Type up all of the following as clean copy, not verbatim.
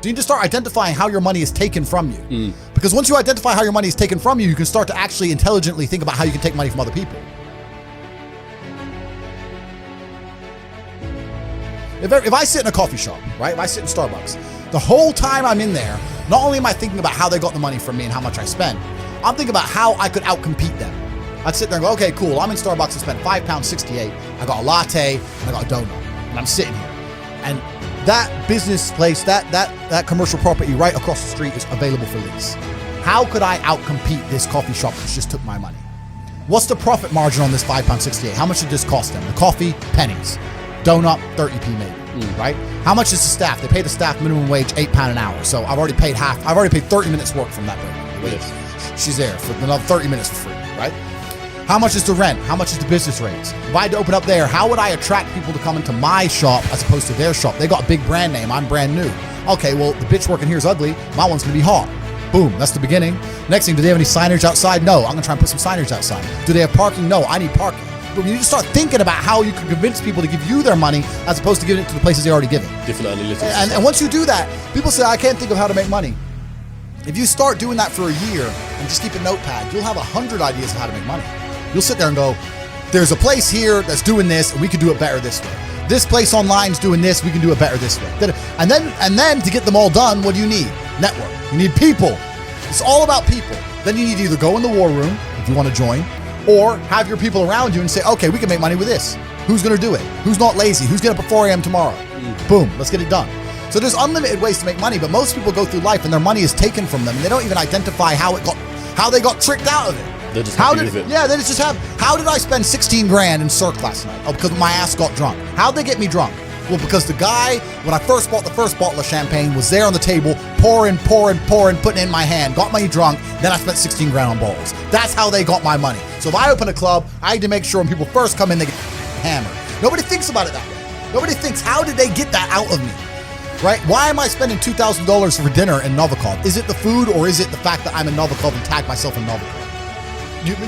So you need to start identifying how your money is taken from you. Because once you identify how your money is taken from you, you can start to actually intelligently think about how you can take money from other people. If I sit in a coffee shop, right? If I sit in Starbucks, the whole time I'm in there, not only am I thinking about how they got the money from me and how much I spend, I'm thinking about how I could outcompete them. I'd sit there and go, okay, cool. I'm in Starbucks and spent £5.68. I got a latte and I got a donut, and I'm sitting here. And that business place, that commercial property right across the street is available for lease. How could I outcompete this coffee shop that just took my money? What's the profit margin on this £5.68? How much did this cost them? The coffee, pennies. Donut, 30p maybe, right? How much is the staff? They pay the staff minimum wage £8 an hour. So I've already paid half. I've already paid 30 minutes work from that lady. She's there for another 30 minutes for free, right? How much is the rent? How much is the business rates? If I had to open up there, how would I attract people to come into my shop as opposed to their shop? They got a big brand name. I'm brand new. Okay, well, the bitch working here is ugly. My one's gonna be hot. Boom, that's the beginning. Next thing, do they have any signage outside? No, I'm gonna try and put some signage outside. Do they have parking? No, I need parking. But you need to start thinking about how you can convince people to give you their money as opposed to giving it to the places they already give it. Different analytics. And once you do that, people say, I can't think of how to make money. If you start doing that for a year and just keep a notepad, you'll have 100 ideas of how to make money. You'll sit there and go, there's a place here that's doing this and we can do it better this way. This place online is doing this, we can do it better this way. And then to get them all done, what do you need? Network. You need people. It's all about people. Then you need to either go in the war room if you want to join, or have your people around you and say, okay, we can make money with this. Who's going to do it? Who's not lazy? Who's getting up at 4 a.m. tomorrow? Boom, let's get it done. So there's unlimited ways to make money, but most people go through life and their money is taken from them and they don't even identify how they got tricked out of it. They just happy with it. Yeah, they just have, how did I spend 16 grand in Cirque last night? Oh, because my ass got drunk. How'd they get me drunk? Well, because the guy, when I first bought the first bottle of champagne, was there on the table, pouring, putting it in my hand, got me drunk, then I spent 16 grand on bottles. That's how they got my money. So if I open a club, I need to make sure when people first come in, they get hammered. Nobody thinks about it that way. Nobody thinks, how did they get that out of me? Right? Why am I spending $2,000 for dinner in Novikov? Is it the food or is it the fact that I'm in Novikov and tag myself in Novikov?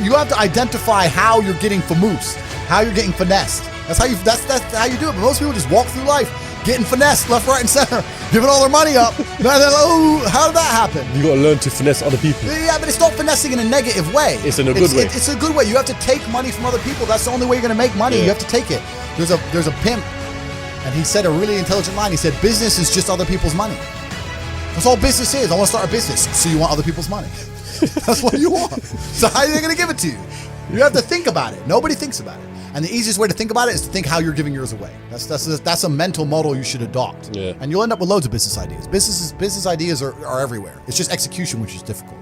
You have to identify how you're getting famous, how you're getting finessed. That's how you do it. But most people just walk through life getting finessed left, right, and center, giving all their money up. And then, oh, how did that happen? You got to learn to finesse other people. Yeah, but it's not finessing in a negative way. It's in a good way. It's a good way. You have to take money from other people. That's the only way you're going to make money. Yeah. You have to take it. There's a pimp, and he said a really intelligent line. He said, business is just other people's money. That's all business is. I want to start a business. So you want other people's money. That's what you want. So how are they going to give it to you? You have to think about it. Nobody thinks about it. And the easiest way to think about it is to think how you're giving yours away. That's a mental model you should adopt. Yeah. And you'll end up with loads of business ideas. Business ideas are everywhere. It's just execution which is difficult.